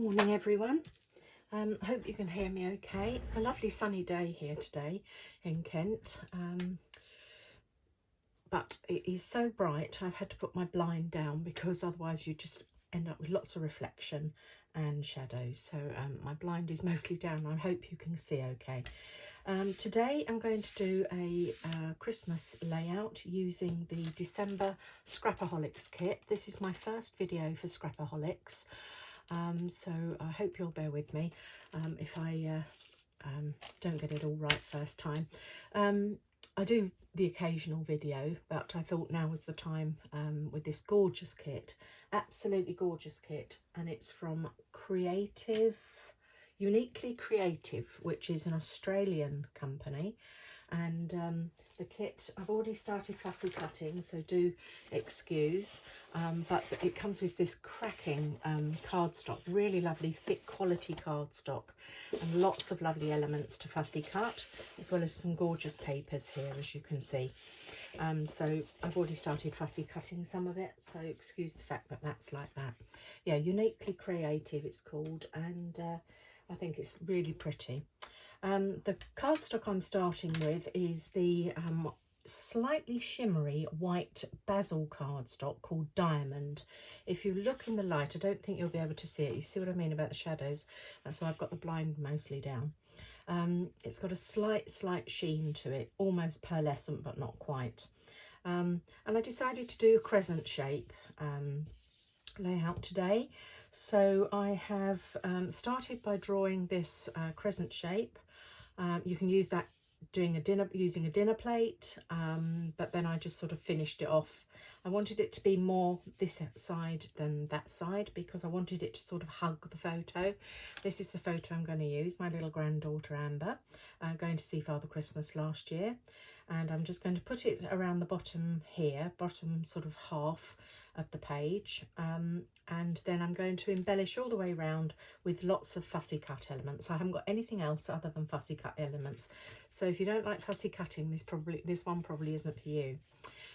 Morning everyone. I hope you can hear me okay. It's a lovely sunny day here today in Kent, but it is so bright I've had to put my blind down because otherwise you just end up with lots of reflection and shadows. So my blind is mostly down. I hope you can see okay. Today I'm going to do a Christmas layout using the December Scrapaholix kit. This is my first video for Scrapaholix. So I hope you'll bear with me if I don't get it all right first time. I do the occasional video, but I thought now was the time with this gorgeous kit, absolutely gorgeous kit, and it's from Uniquely Creative, which is an Australian company. And the kit, I've already started fussy cutting, so do excuse, but it comes with this cracking cardstock, really lovely thick quality cardstock, and lots of lovely elements to fussy cut, as well as some gorgeous papers here, as you can see. So I've already started fussy cutting some of it, so excuse the fact that that's like that. Yeah, Uniquely Creative it's called, and I think it's really pretty. The cardstock I'm starting with is the slightly shimmery white basil cardstock called Diamond. If you look in the light, I don't think you'll be able to see it. You see what I mean about the shadows? That's why I've got the blind mostly down. It's got a slight sheen to it, almost pearlescent but not quite. And I decided to do a crescent shape layout today. So I have started by drawing this crescent shape. You can use that using a dinner plate, but then I just sort of finished it off. I wanted it to be more this side than that side because I wanted it to sort of hug the photo. This is the photo I'm going to use, my little granddaughter Amber, going to see Father Christmas last year. And I'm just going to put it around the bottom here, bottom sort of half of the page, and then I'm going to embellish all the way around with lots of fussy cut elements. I haven't got anything else other than fussy cut elements, so if you don't like fussy cutting, this one probably isn't for you.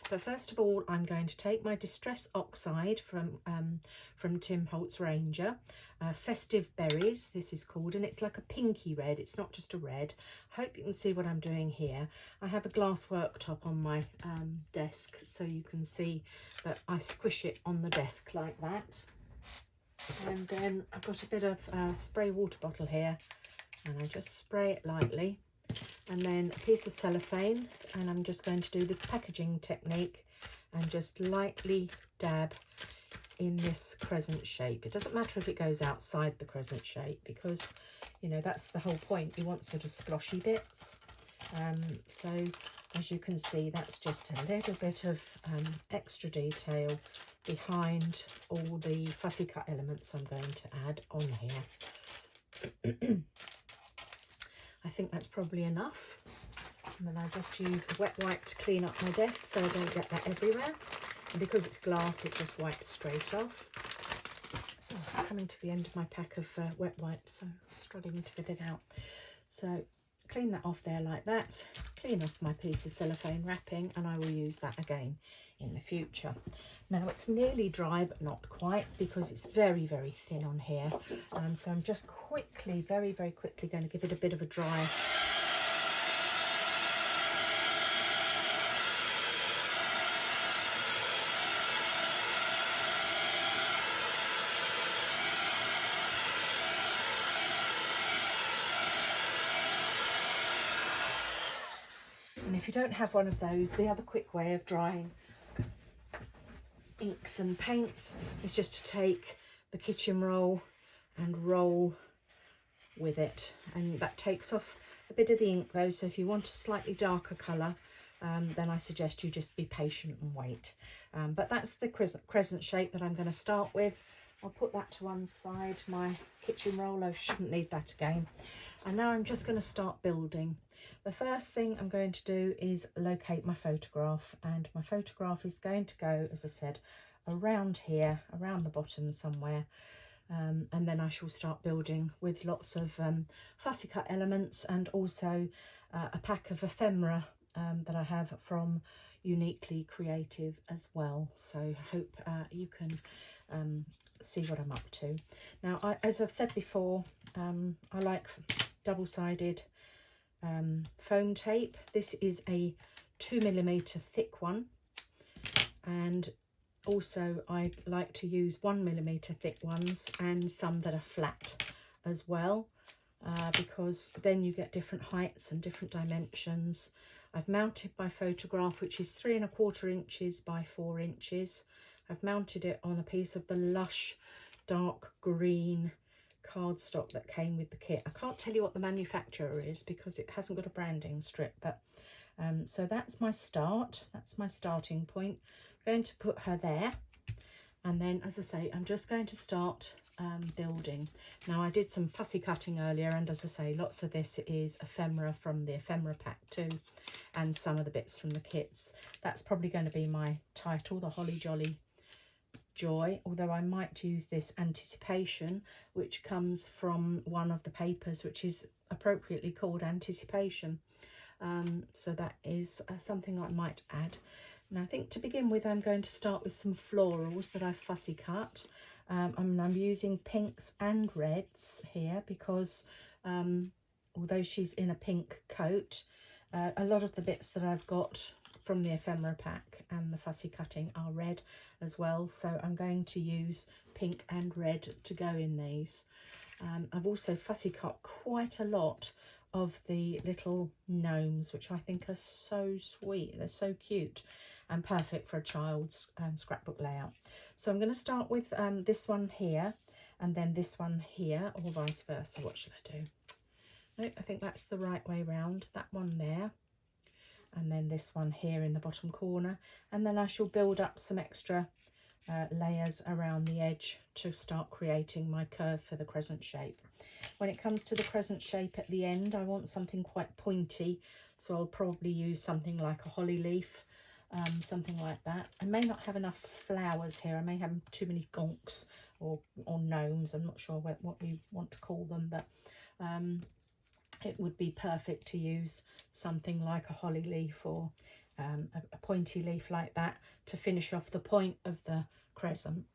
But first of all, I'm going to take my Distress Oxide from Tim Holtz Ranger, Festive Berries this is called, and it's like a pinky red, it's not just a red. I hope you can see what I'm doing here. I have a glass worktop on my desk, so you can see that I squish it on the desk like that. And then I've got a bit of spray water bottle here, and I just spray it lightly. And then a piece of cellophane, and I'm just going to do the packaging technique and just lightly dab in this crescent shape. It doesn't matter if it goes outside the crescent shape because, you know, that's the whole point. You want sort of sploshy bits. So as you can see, that's just a little bit of extra detail behind all the fussy cut elements I'm going to add on here. I think that's probably enough. And then I just use the wet wipe to clean up my desk so I don't get that everywhere. And because it's glass, it just wipes straight off. Oh, I'm coming to the end of my pack of wet wipes, so I'm struggling to get it out. So clean that off there like that. Clean off my piece of cellophane wrapping, and I will use that again in the future. Now it's nearly dry but not quite because it's very thin on here, so I'm just quickly, very quickly going to give it a bit of a dry. And if you don't have one of those, the other quick way of drying inks and paints is just to take the kitchen roll and roll with it, and that takes off a bit of the ink though, so if you want a slightly darker colour, then I suggest you just be patient and wait. But that's the crescent shape that I'm going to start with. I'll put that to one side, my kitchen roll, I shouldn't need that again. And now I'm just going to start building. The first thing I'm going to do is locate my photograph, and my photograph is going to go, as I said, around here, around the bottom somewhere. And then I shall start building with lots of fussy cut elements, and also a pack of ephemera that I have from Uniquely Creative as well. So I hope you can see what I'm up to. Now, as I've said before, I like double-sided foam tape. This is a 2mm thick one, and also I like to use 1mm thick ones and some that are flat as well, because then you get different heights and different dimensions. I've mounted my photograph, which is 3¼ inches by 4 inches. I've mounted it on a piece of the lush dark green cardstock that came with the kit. I can't tell you what the manufacturer is because it hasn't got a branding strip, but so that's my start. That's my starting point. I'm going to put her there, and then, as I say, I'm just going to start building. Now, I did some fussy cutting earlier, and as I say, lots of this is ephemera from the ephemera pack too, and some of the bits from the kits. That's probably going to be my title, the Holly Jolly Joy, although I might use this Anticipation, which comes from one of the papers, which is appropriately called Anticipation. So that is something I might add. Now, I think to begin with, I'm going to start with some florals that I've fussy cut. I'm using pinks and reds here because although she's in a pink coat, a lot of the bits that I've got from the ephemera pack and the fussy cutting are red as well, so I'm going to use pink and red to go in these. I've also fussy cut quite a lot of the little gnomes, which I think are so sweet. They're so cute and perfect for a child's scrapbook layout. So I'm going to start with this one here and then this one here, or vice versa. What should I do? No, I think that's the right way round. That one there, and then this one here in the bottom corner, and then I shall build up some extra layers around the edge to start creating my curve for the crescent shape. When it comes to the crescent shape at the end, I want something quite pointy, so I'll probably use something like a holly leaf, something like that. I may not have enough flowers here. I may have too many gonks or gnomes. I'm not sure what we want to call them, but it would be perfect to use something like a holly leaf or a pointy leaf like that to finish off the point of the crescent.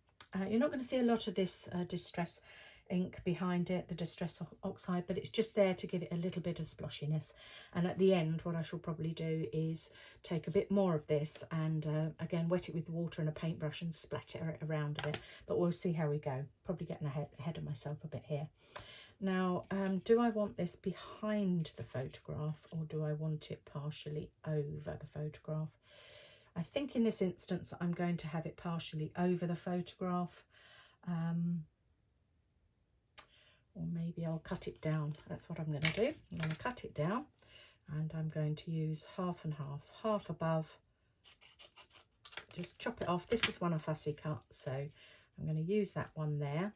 You're not going to see a lot of this distress ink behind it, the distress oxide, but it's just there to give it a little bit of splotchiness. And at the end, what I shall probably do is take a bit more of this and again wet it with water and a paintbrush and splatter it around a bit, but we'll see how we go. Probably getting ahead of myself a bit here. Now, do I want this behind the photograph or do I want it partially over the photograph? I think in this instance I'm going to have it partially over the photograph, or maybe I'll cut it down. That's what I'm going to do. I'm going to cut it down and I'm going to use half and half, half above, just chop it off. This is one I fussy cut, so I'm going to use that one there,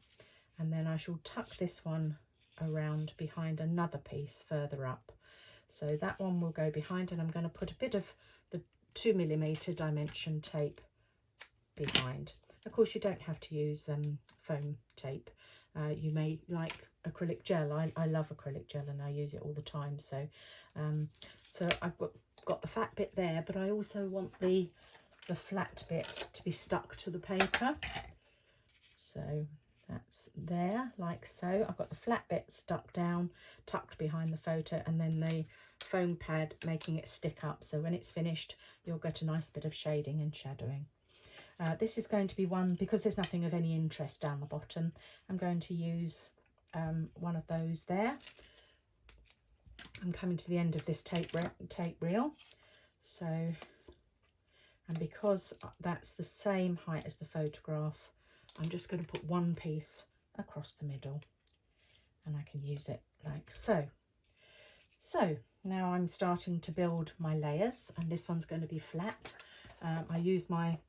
and then I shall tuck this one around behind another piece further up. So that one will go behind, and I'm going to put a bit of the 2mm dimension tape behind. Of course, you don't have to use foam tape. You may like acrylic gel. I love acrylic gel and I use it all the time. So so I've got the fat bit there, but I also want the flat bit to be stuck to the paper. So that's there, like so. I've got the flat bit stuck down, tucked behind the photo, and then the foam pad making it stick up. So when it's finished, you'll get a nice bit of shading and shadowing. This is going to be one, because there's nothing of any interest down the bottom, I'm going to use one of those there. I'm coming to the end of this tape reel. So, and because that's the same height as the photograph, I'm just going to put one piece across the middle, and I can use it like so. So now I'm starting to build my layers, and this one's going to be flat. I use my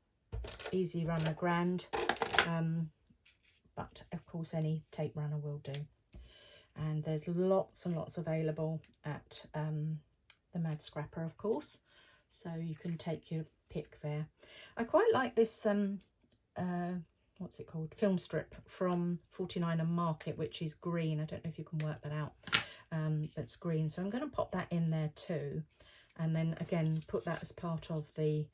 Easy Runner Grand, but of course any tape runner will do. And there's lots and lots available at the Mad Scrapper, of course, so you can take your pick there. I quite like this what's it called, film strip from 49 and Market, which is green. I don't know if you can work that out. That's green, so I'm going to pop that in there too, and then again put that as part of the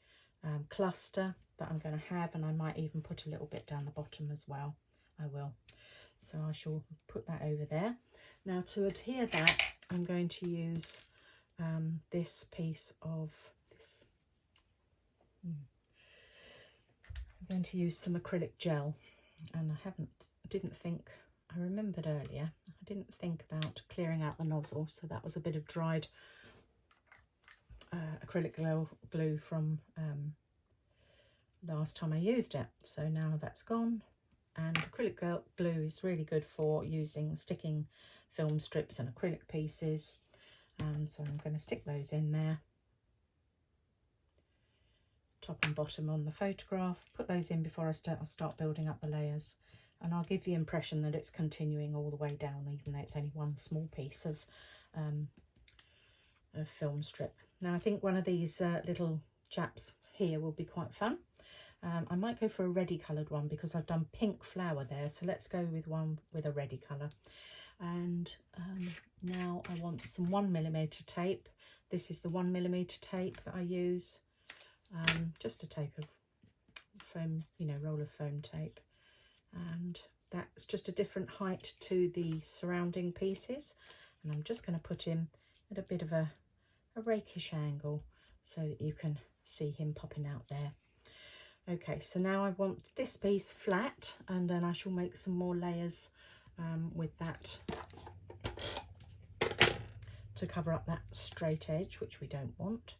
cluster that I'm going to have, and I might even put a little bit down the bottom as well. I will. So I shall put that over there. Now to adhere that, I'm going to use this piece of this. I'm going to use some acrylic gel, and I remembered earlier, I didn't think about clearing out the nozzle, so that was a bit of dried acrylic glue from last time I used it. So now that's gone, and acrylic glue is really good for sticking film strips and acrylic pieces. So I'm going to stick those in there, top and bottom on the photograph, put those in before I start building up the layers, and I'll give the impression that it's continuing all the way down, even though it's only one small piece of film strip. Now I think one of these little chaps here will be quite fun. I might go for a reddy coloured one because I've done pink flower there, so let's go with one with a reddy colour. And now I want some 1mm tape. This is the 1mm tape that I use, just a tape of foam, roll of foam tape, and that's just a different height to the surrounding pieces, and I'm just going to put him at a bit of a rakish angle so that you can see him popping out there. Okay, so now I want this piece flat, and then I shall make some more layers with that to cover up that straight edge, which we don't want.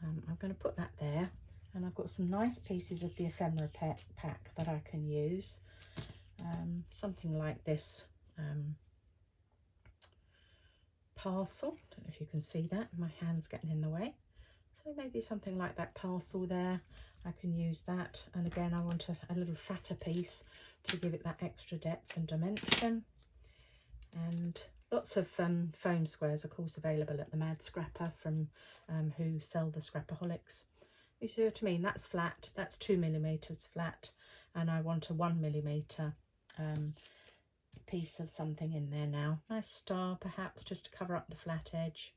I'm going to put that there, and I've got some nice pieces of the ephemera pack that I can use. Something like this parcel. Don't know if you can see that, my hand's getting in the way. So maybe something like that parcel there, I can use that. And again, I want a little fatter piece to give it that extra depth and dimension. And lots of foam squares, of course, available at the Mad Scrapper from who sell the Scrapaholix. You see what I mean? That's flat, that's 2mm flat, and I want a 1mm piece of something in there now. Nice star perhaps, just to cover up the flat edge.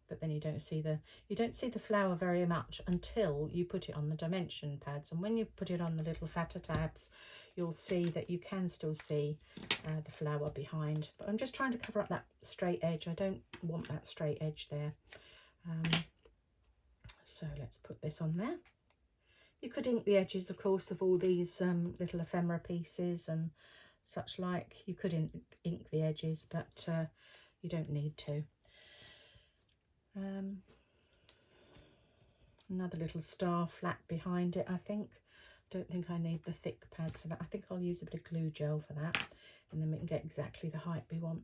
But then you don't see the flower very much until you put it on the dimension pads, and when you put it on the little fatter tabs, you'll see that you can still see the flower behind. But I'm just trying to cover up that straight edge. I don't want that straight edge there. So let's put this on there. You could ink the edges, of course, of all these little ephemera pieces and such like. You could ink the edges, but you don't need to. Another little star flat behind it, I think. Don't think I need the thick pad for that. I think I'll use a bit of glue gel for that, and then we can get exactly the height we want.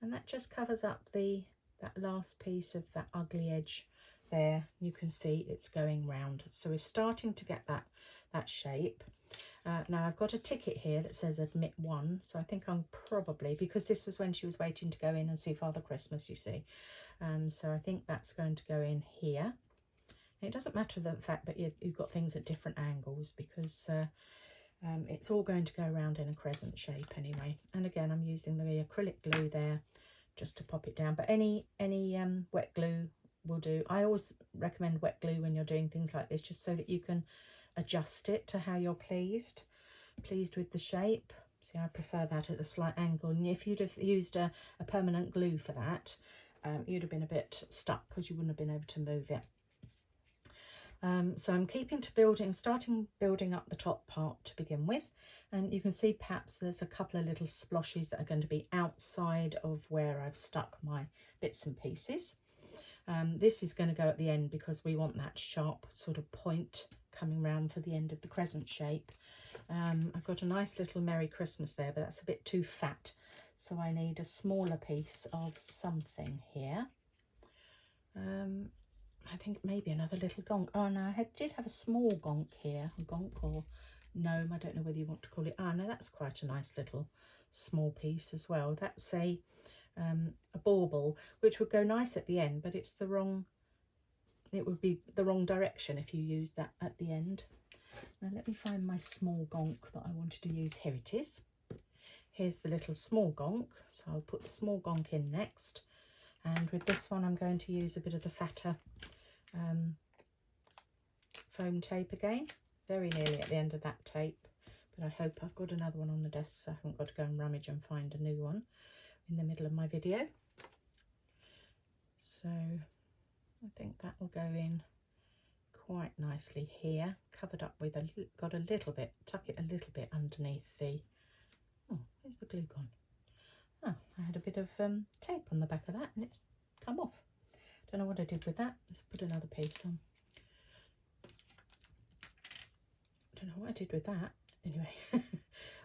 And that just covers up that last piece of that ugly edge there. You can see it's going round. So we're starting to get that shape. Now I've got a ticket here that says admit 1, so I think I'm probably, because this was when she was waiting to go in and see Father Christmas, you see. So I think that's going to go in here. And it doesn't matter the fact that you've got things at different angles, because it's all going to go around in a crescent shape anyway. And again, I'm using the acrylic glue there just to pop it down, but any wet glue will do. I always recommend wet glue when you're doing things like this, just so that you can adjust it to how you're pleased with the shape. See, I prefer that at a slight angle, and if you'd have used a permanent glue for that, you'd have been a bit stuck because you wouldn't have been able to move it. So I'm starting building up the top part to begin with, and you can see perhaps there's a couple of little sploshes that are going to be outside of where I've stuck my bits and pieces. This is going to go at the end because we want that sharp sort of point coming round for the end of the crescent shape. I've got a nice little Merry Christmas there, but that's a bit too fat, so I need a smaller piece of something here. I think maybe another little gonk. Oh no, I did have a small gonk here, a gonk or gnome, I don't know whether you want to call it. No, that's quite a nice little small piece as well. That's a bauble, which would go nice at the end, but it would be the wrong direction if you use that at the end. Now let me find my small gonk that I wanted to use. Here it is. Here's the little small gonk, so I'll put the small gonk in next. And with this one, I'm going to use a bit of the fatter foam tape again. Very nearly at the end of that tape, but I hope I've got another one on the desk so I haven't got to go and rummage and find a new one in the middle of my video. So I think that will go in quite nicely here, covered up with got a little bit, tuck it a little bit underneath the, oh, where's the glue gone? Oh, I had a bit of tape on the back of that and it's come off. Don't know what I did with that. Let's put another piece on. Don't know what I did with that. Anyway,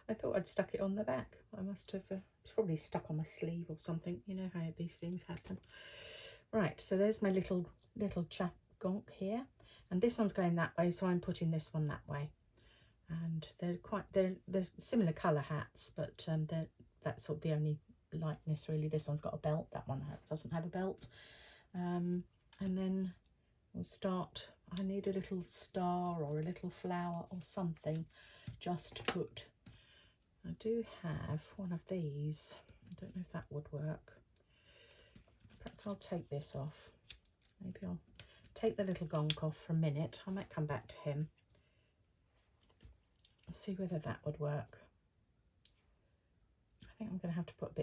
I thought I'd stuck it on the back. I must have, it's probably stuck on my sleeve or something. You know how these things happen. Right, so there's my little chap gonk here. And this one's going that way, so I'm putting this one that way. And they're similar colour hats, but that's sort of the only likeness really. This one's got a belt, that one doesn't have a belt. And then we'll start, I need a little star or a little flower or something just to put. I do have one of these. I don't know if that would work. Perhaps I'll take this off. Maybe I'll take the little gonk off for a minute. I might come back to him and see whether that would work. I think I'm going to have to put a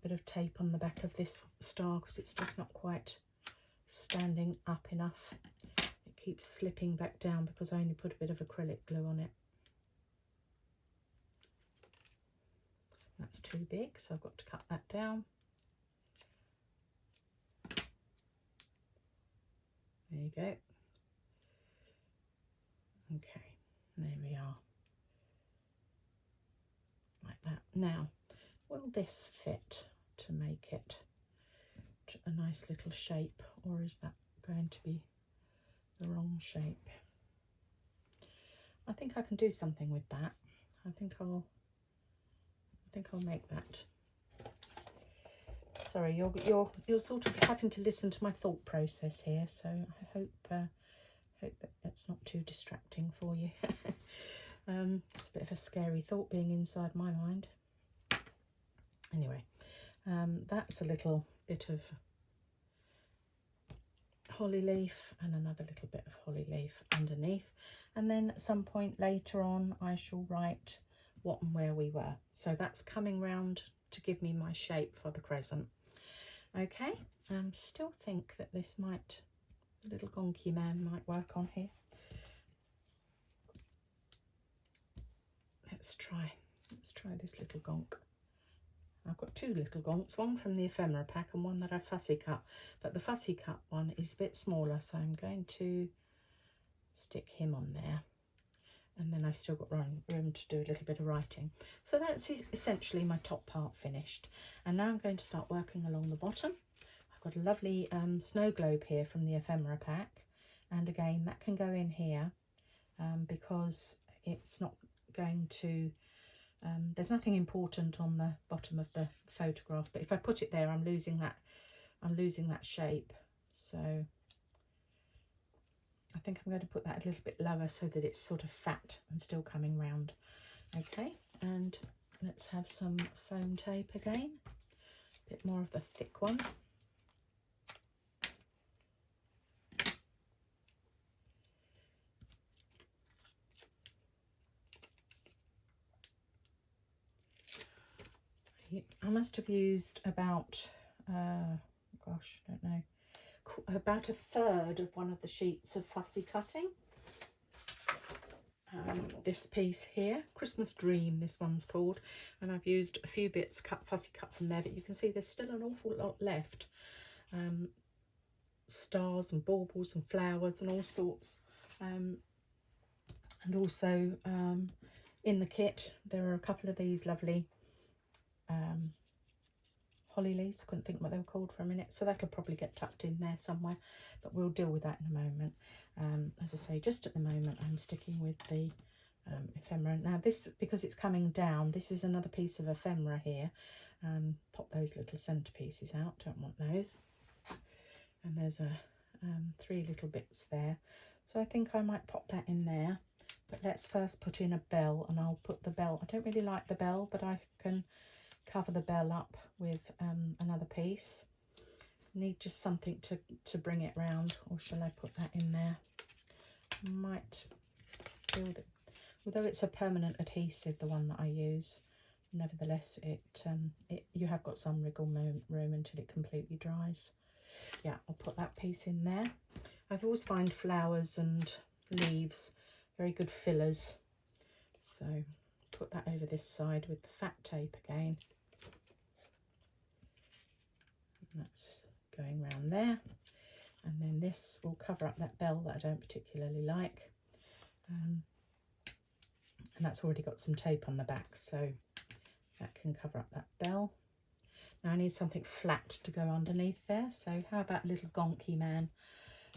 bit of tape on the back of this star because it's just not quite standing up enough. It keeps slipping back down because I only put a bit of acrylic glue on it. That's too big, so I've got to cut that down. There you go. Okay, there we are. Like that. Now, will this fit to make it a nice little shape, or is that going to be the wrong shape? I think I can do something with that. I think I'll make that. Sorry, you're sort of having to listen to my thought process here, so I hope that that's not too distracting for you. It's a bit of a scary thought being inside my mind. Anyway, that's a little bit of holly leaf and another little bit of holly leaf underneath, and then at some point later on I shall write what and where we were. So that's coming round to give me my shape for the crescent. Okay, still think that this might, the little gonky man might work on here. Let's try this little gonk. I've got two little gonks, one from the ephemera pack and one that I fussy cut, but the fussy cut one is a bit smaller, so I'm going to stick him on there. And then I've still got room to do a little bit of writing. So that's essentially my top part finished. And now I'm going to start working along the bottom. I've got a lovely snow globe here from the ephemera pack. And again, that can go in here because it's not going to, there's nothing important on the bottom of the photograph. But if I put it there, I'm losing that shape. So I think I'm going to put that a little bit lower so that it's sort of fat and still coming round. Okay, and let's have some foam tape again, a bit more of the thick one. I must have used about, gosh, I don't know, about a third of one of the sheets of fussy cutting. This piece here, Christmas Dream, this one's called, and I've used a few bits fussy cut from there, but you can see there's still an awful lot left. Stars and baubles and flowers and all sorts. And also in the kit there are a couple of these lovely holly leaves. I couldn't think what they were called for a minute, so that'll probably get tucked in there somewhere, but we'll deal with that in a moment. As I say, just at the moment I'm sticking with the ephemera. Now this, because it's coming down, this is another piece of ephemera here. Pop those little centerpieces out, don't want those. And there's a 3 little bits there, so I think I might pop that in there. But let's first put in a bell, and I'll put the bell, I don't really like the bell, but I can cover the bell up with another piece. Need just something to bring it round, or shall I put that in there? might build it. Although it's a permanent adhesive, the one that I use, nevertheless, you have got some wriggle room until it completely dries. Yeah, I'll put that piece in there. I've always found flowers and leaves very good fillers. So put that over this side with the fat tape again. And that's going round there. And then this will cover up that bell that I don't particularly like. And that's already got some tape on the back, so that can cover up that bell. Now I need something flat to go underneath there, so how about a little gonky man?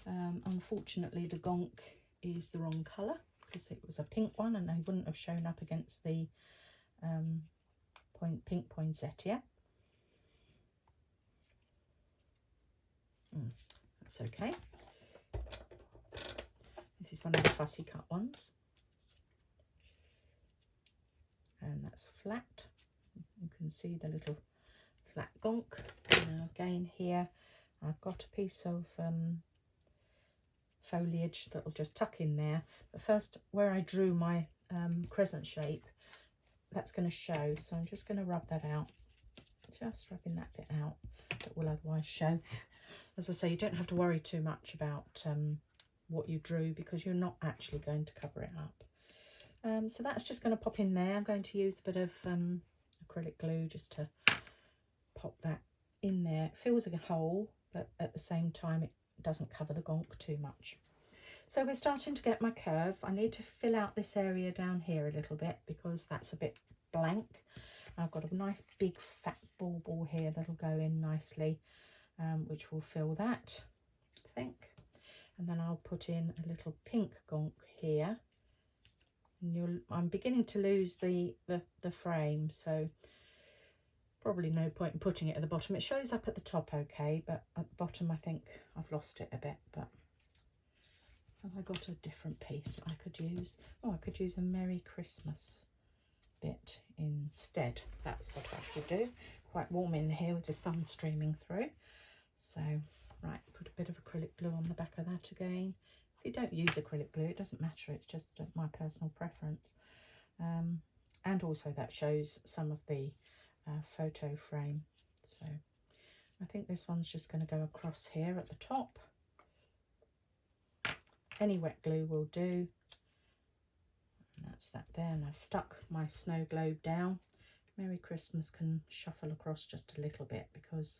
Unfortunately the gonk is the wrong colour because it was a pink one and they wouldn't have shown up against the pink poinsettia. That's okay. This is one of the fussy cut ones. And that's flat. You can see the little flat gonk. Now again here I've got a piece of foliage that will just tuck in there, but first where I drew my crescent shape, that's going to show, so I'm just going to rub that out, just rubbing that bit out that will otherwise show. As I say, you don't have to worry too much about what you drew because you're not actually going to cover it up. So that's just going to pop in there. I'm going to use a bit of acrylic glue just to pop that in there. It fills a hole, but at the same time it doesn't cover the gonk too much. So we're starting to get my curve. I need to fill out this area down here a little bit because that's a bit blank. I've got a nice big fat bauble here that'll go in nicely, which will fill that, I think. And then I'll put in a little pink gonk here. And I'm beginning to lose the frame, so probably no point in putting it at the bottom. It shows up at the top okay, but at the bottom I think I've lost it a bit. But have I got a different piece I could use? Oh, I could use a Merry Christmas bit instead. That's what I should do. Quite warm in here with the sun streaming through. So, right, put a bit of acrylic glue on the back of that again. If you don't use acrylic glue, it doesn't matter. It's just my personal preference. And also that shows some of the photo frame. So I think this one's just going to go across here at the top. Any wet glue will do. And that's that there. And I've stuck my snow globe down. Merry Christmas can shuffle across just a little bit because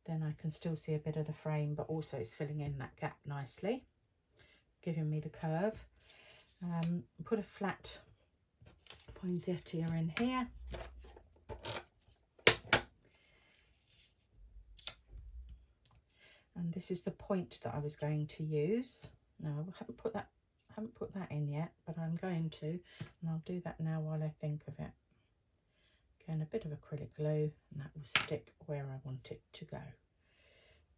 then I can still see a bit of the frame, but also it's filling in that gap nicely, giving me the curve. Put a flat poinsettia in here. And this is the point that I was going to use. No, I haven't put that in yet, but I'm going to, and I'll do that now while I think of it. Again, a bit of acrylic glue, and that will stick where I want it to go.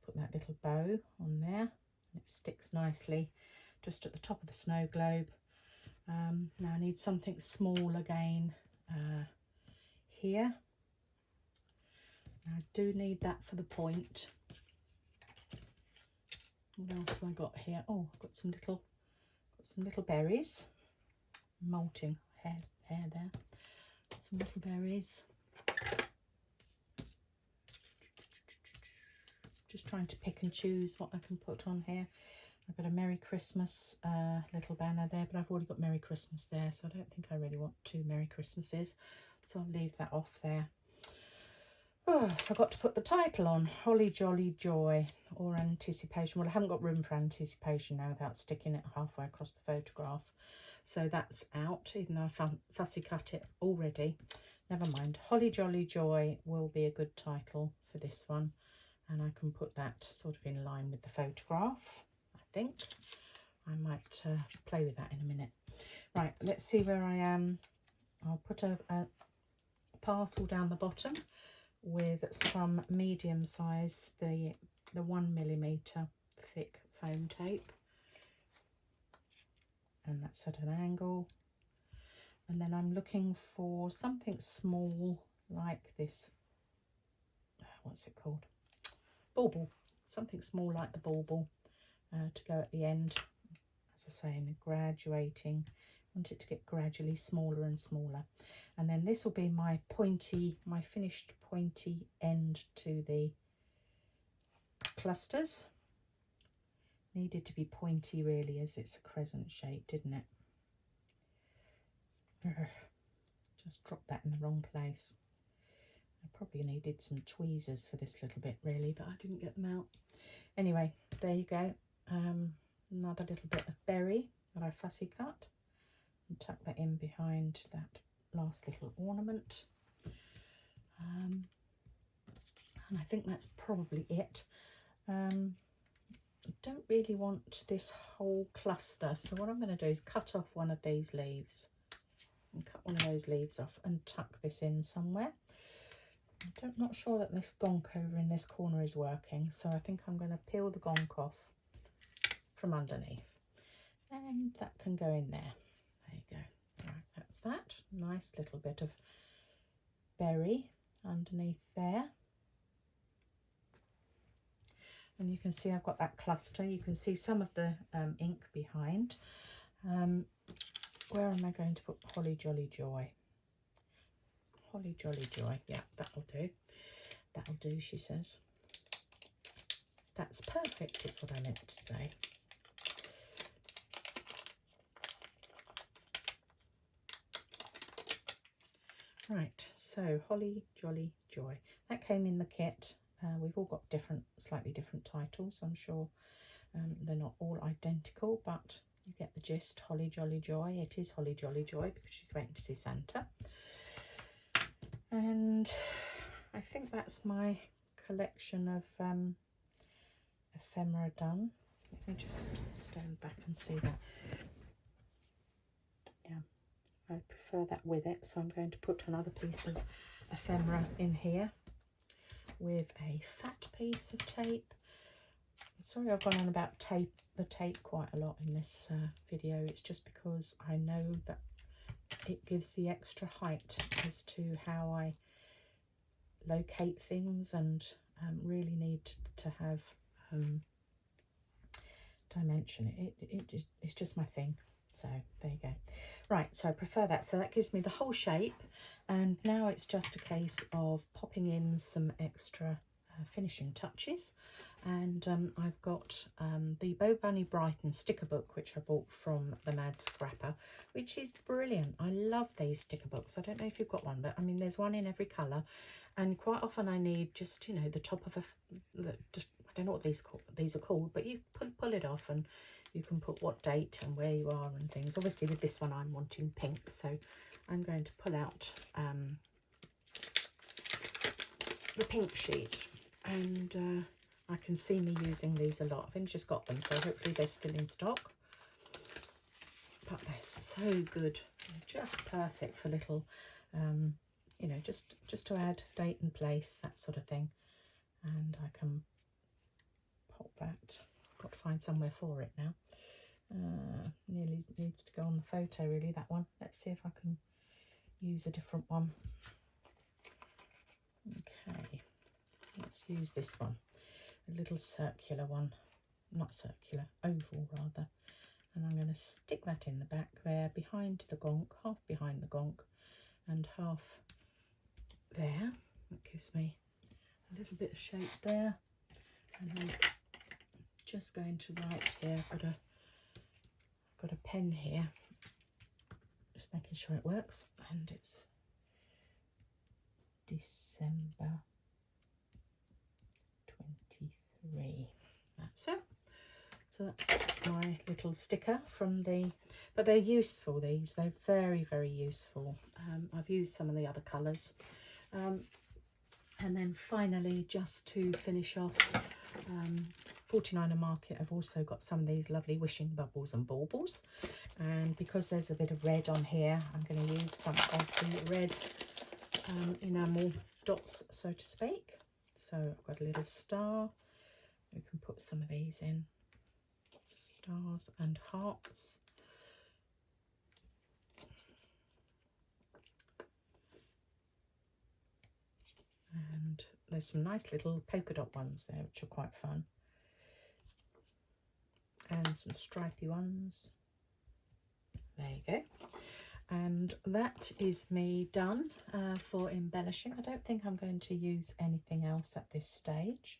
Put that little bow on there, and it sticks nicely just at the top of the snow globe. Now I need something small again here. Now I do need that for the point. What else have I got here? Oh, I've got some little berries. Molting hair there. Some little berries. Just trying to pick and choose what I can put on here. I've got a Merry Christmas little banner there, but I've already got Merry Christmas there, so I don't think I really want two Merry Christmases. So I'll leave that off there. Oh, I forgot to put the title on, Holly Jolly Joy, or Anticipation. Well, I haven't got room for Anticipation now without sticking it halfway across the photograph. So that's out, even though I fussy cut it already. Never mind. Holly Jolly Joy will be a good title for this one. And I can put that sort of in line with the photograph, I think. I might play with that in a minute. Right, let's see where I am. I'll put a parcel down the bottom with some medium size, the 1mm thick foam tape, and that's at an angle. And then I'm looking for something small like this, what's it called, bauble, something small like the bauble to go at the end as as I say, in a graduating. I want it to get gradually smaller and smaller. And then this will be my pointy, my finished pointy end to the clusters. Needed to be pointy really, as it's a crescent shape, didn't it? Just dropped that in the wrong place. I probably needed some tweezers for this little bit really, but I didn't get them out. Anyway, there you go. Another little bit of berry that I fussy cut and tuck that in behind that last little ornament. And I think that's probably it. I don't really want this whole cluster, so what I'm going to do is cut off one of these leaves and cut one of those leaves off and tuck this in somewhere. I'm not sure that this gonk over in this corner is working, so I think I'm going to peel the gonk off from underneath, and that can go in there. There you go. Right, that's that. Nice little bit of berry underneath there. And you can see I've got that cluster. You can see some of the ink behind. Where am I going to put Holly Jolly Joy? Holly Jolly Joy. Yeah, that'll do. That'll do, she says. That's perfect, is what I meant to say. Right, so Holly Jolly Joy. That came in the kit. We've all got slightly different titles. I'm sure they're not all identical, but you get the gist. Holly Jolly Joy. It is Holly Jolly Joy because she's waiting to see Santa. And I think that's my collection of ephemera done. Let me just stand back and see that. Yeah, I prefer that with it, so I'm going to put another piece of ephemera in here with a fat piece of tape. Sorry I've gone on about the tape quite a lot in this video. It's just because I know that it gives the extra height as to how I locate things, and really need to have dimension. It's just my thing. So there you go. Right, so I prefer that. So that gives me the whole shape, and now it's just a case of popping in some extra finishing touches. And I've got the Bo Bunny Brighton sticker book, which I bought from the Mad Scrapper, which is brilliant. I love these sticker books. I don't know if you've got one, but I mean, there's one in every colour, and quite often I need just, you know, the top of I don't know what these are called, but you pull it off and you can put what date and where you are and things. Obviously with this one I'm wanting pink, so I'm going to pull out the pink sheet, and I can see me using these a lot. I've only just got them, so hopefully they're still in stock. But they're so good. They're just perfect for little, you know, just to add date and place, that sort of thing. And I can pop that. Got to find somewhere for it now. Nearly needs to go on the photo, really, that one. Let's see if I can use a different one. Okay, let's use this one. A little circular one, not circular, oval rather. And I'm going to stick that in the back there, behind the gonk, half behind the gonk and half there. That gives me a little bit of shape there. And I'm just going to write here. I've got a pen here, just making sure it works, and it's December 23. That's it. So that's my little sticker from the, but they're useful, these. They're very, very useful. I've used some of the other colours. And then finally, just to finish off, 49er Market have also got some of these lovely wishing bubbles and baubles. And because there's a bit of red on here, I'm going to use some of the red enamel dots, so to speak. So I've got a little star. We can put some of these in. Stars and hearts. And there's some nice little polka dot ones there, which are quite fun. and some stripy ones. There you go. And that is me done for embellishing. I don't think I'm going to use anything else at this stage.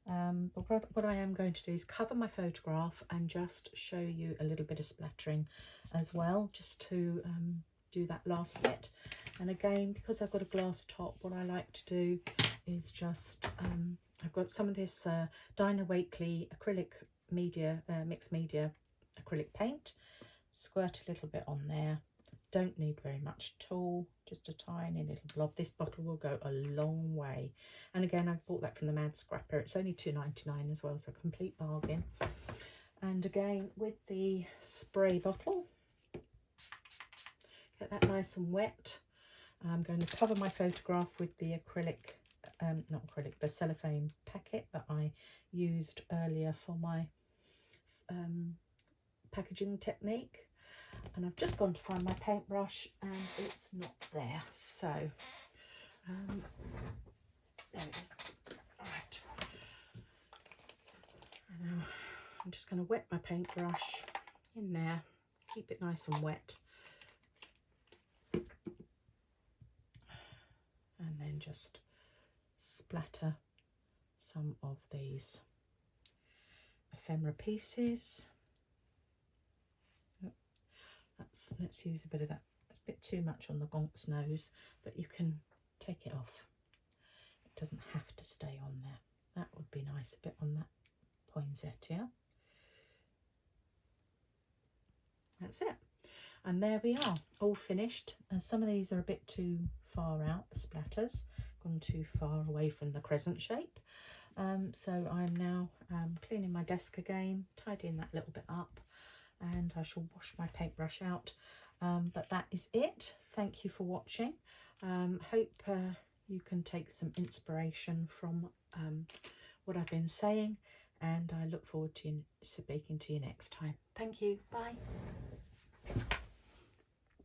But what I am going to do is cover my photograph and just show you a little bit of splattering as well, just to do that last bit. And again, because I've got a glass top, what I like to do is just, I've got some of this Dina Wakley acrylic media, mixed media acrylic paint. Squirt a little bit on there. Don't need very much at all, just a tiny little blob. This bottle will go a long way. And again, I bought that from the Mad Scrapper. It's only £2.99 as well, so a complete bargain. And again, with the spray bottle, get that nice and wet. I'm going to cover my photograph with the acrylic, not acrylic, the cellophane packet that I used earlier for my packaging technique. And I've just gone to find my paintbrush and it's not there, so there it is. All right, and now I'm just going to wet my paintbrush in there, keep it nice and wet, and then just splatter some of these ephemera pieces. Let's use a bit of that. It's a bit too much on the gonk's nose, but you can take it off. It doesn't have to stay on there. That would be nice, a bit on that poinsettia. That's it. And there we are, all finished. And some of these are a bit too far out, the splatters, gone too far away from the crescent shape. So I'm now cleaning my desk again, tidying that little bit up, and I shall wash my paintbrush out. But that is it. Thank you for watching. Hope you can take some inspiration from what I've been saying, and I look forward to speaking to you next time. Thank you. Bye.